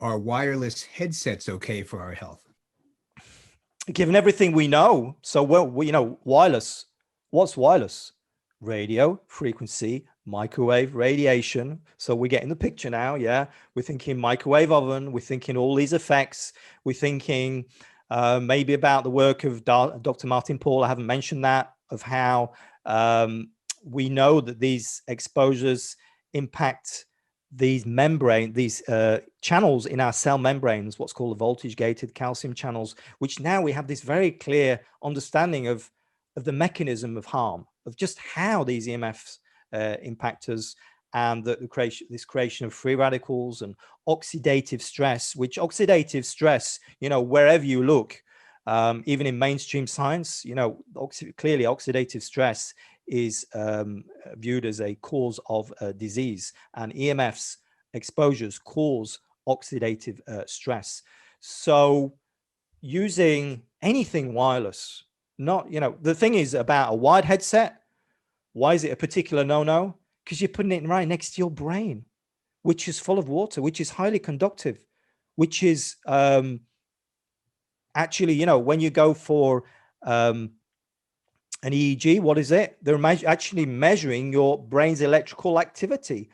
are wireless headsets okay for our health? Given everything we know, so wireless, what's wireless? Radio, frequency, microwave, radiation. So we're getting the picture now. Yeah. We're thinking microwave oven. We're thinking all these effects. We're thinking maybe about the work of Dr. Martin Paul. I haven't mentioned that, of how we know that these exposures impact these channels in our cell membranes, what's called the voltage gated calcium channels, which now we have this very clear understanding of the mechanism of harm, of just how these EMFs impact us, and this creation of free radicals and oxidative stress, which oxidative stress, wherever you look, even in mainstream science, clearly oxidative stress is viewed as a cause of disease, and EMFs exposures cause oxidative stress. So using anything wireless, not, the thing is about a wired headset, why is it a particular no-no? Because you're putting it right next to your brain, which is full of water, which is highly conductive, which is actually, when you go for an EEG, what is it? They're actually measuring your brain's electrical activity,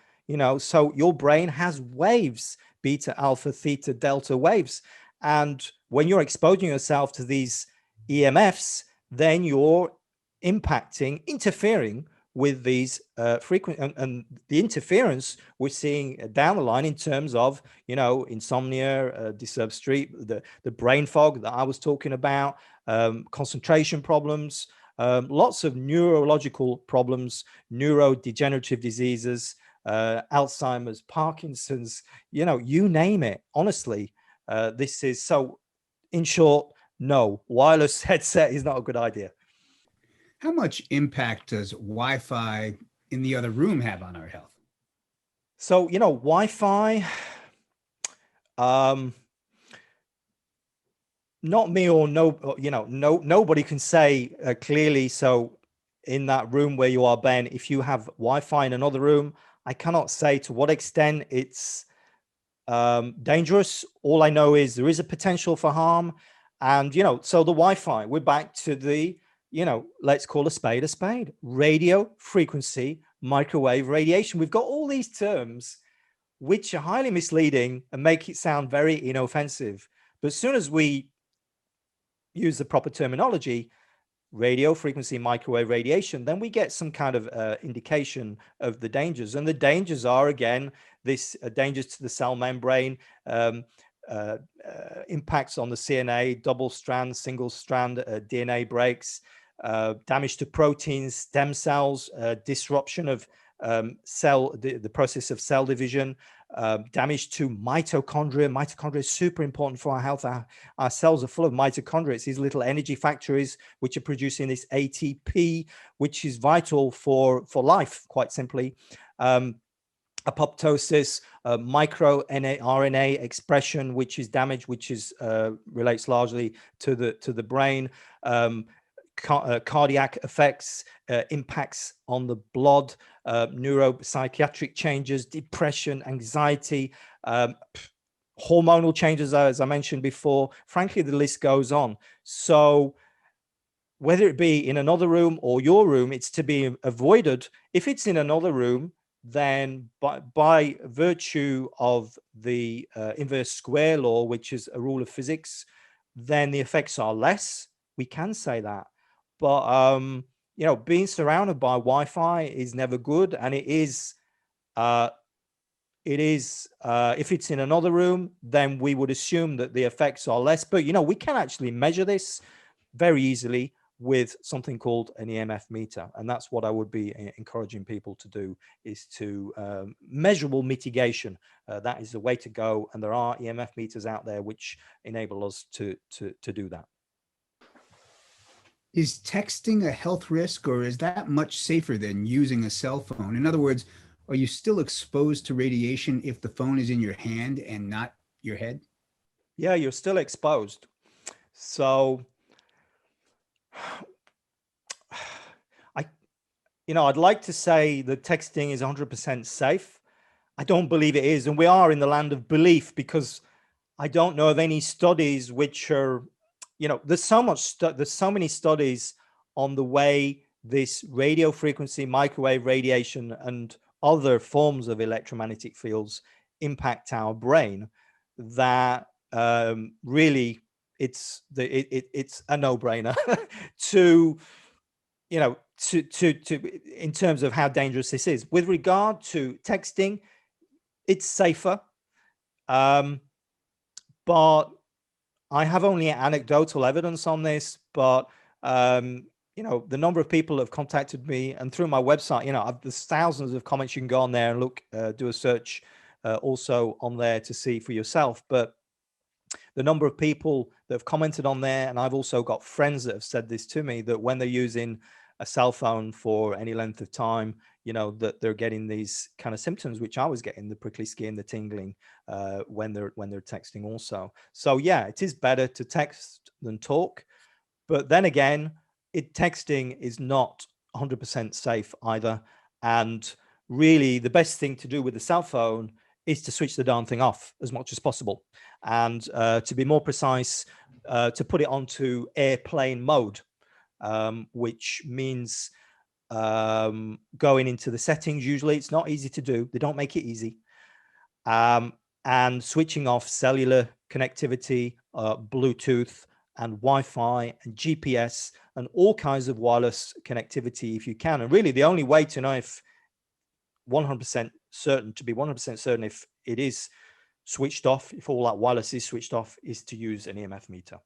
so your brain has waves, beta, alpha, theta, delta waves. And when you're exposing yourself to these EMFs, then you're interfering with these frequent, and the interference we're seeing down the line in terms of, insomnia, disturbed sleep, the brain fog that I was talking about, concentration problems, lots of neurological problems, neurodegenerative diseases, Alzheimer's, Parkinson's, you name it. Honestly, this is so, in short, no, wireless headset is not a good idea. How much impact does Wi-Fi in the other room have on our health? So, Wi-Fi, not me or nobody can say clearly. So in that room where you are, Ben, if you have Wi-Fi in another room, I cannot say to what extent it's dangerous. All I know is there is a potential for harm. And, so the Wi-Fi, we're back to the, let's call a spade, radio frequency, microwave radiation. We've got all these terms which are highly misleading and make it sound very inoffensive. But as soon as we use the proper terminology, radio frequency, microwave radiation, then we get some kind of indication of the dangers. And the dangers are, again, this dangers to the cell membrane, impacts on the CNA, double strand, single strand DNA breaks, damage to proteins, stem cells, disruption of the process of cell division, damage to mitochondria. Mitochondria is super important for our health. Our cells are full of mitochondria. It's these little energy factories which are producing this ATP, which is vital for life, quite simply. Apoptosis, micro RNA expression, which is damaged, which is relates largely to the brain. Cardiac effects, impacts on the blood, neuropsychiatric changes, depression, anxiety, hormonal changes, as I mentioned before. Frankly, the list goes on. So whether it be in another room or your room, it's to be avoided. If it's in another room, then by virtue of the inverse square law, which is a rule of physics, then the effects are less. We can say that. But, being surrounded by Wi-Fi is never good. And it is, if it's in another room, then we would assume that the effects are less. But, we can actually measure this very easily with something called an EMF meter. And that's what I would be encouraging people to do, is to measurable mitigation. That is the way to go. And there are EMF meters out there which enable us to do that. Is texting a health risk, or is that much safer than using a cell phone? In other words, are you still exposed to radiation if the phone is in your hand and not your head? Yeah, you're still exposed. So I'd like to say that texting is 100% safe. I don't believe it is. And we are in the land of belief, because I don't know of any studies which are, there's so much, there's so many studies on the way this radio frequency, microwave radiation, and other forms of electromagnetic fields impact our brain, that really it's a no-brainer to, in terms of how dangerous this is. With regard to texting, it's safer. But I have only anecdotal evidence on this, but the number of people have contacted me, and through my website, there's thousands of comments. You can go on there and look, do a search also on there to see for yourself. But the number of people that have commented on there, and I've also got friends that have said this to me, that when they're using a cell phone for any length of time, that they're getting these kind of symptoms, which I was getting, the prickly skin, the tingling, when they're texting also. So yeah, it is better to text than talk. But then again, texting is not 100% safe either. And really, the best thing to do with the cell phone is to switch the darn thing off as much as possible. And to be more precise, to put it onto airplane mode, which means going into the settings. Usually it's not easy to do. They don't make it easy. And switching off cellular connectivity, Bluetooth and Wi-Fi and GPS and all kinds of wireless connectivity if you can. And really the only way to know if 100% certain, to be 100% certain if it is switched off, if all that wireless is switched off, is to use an EMF meter.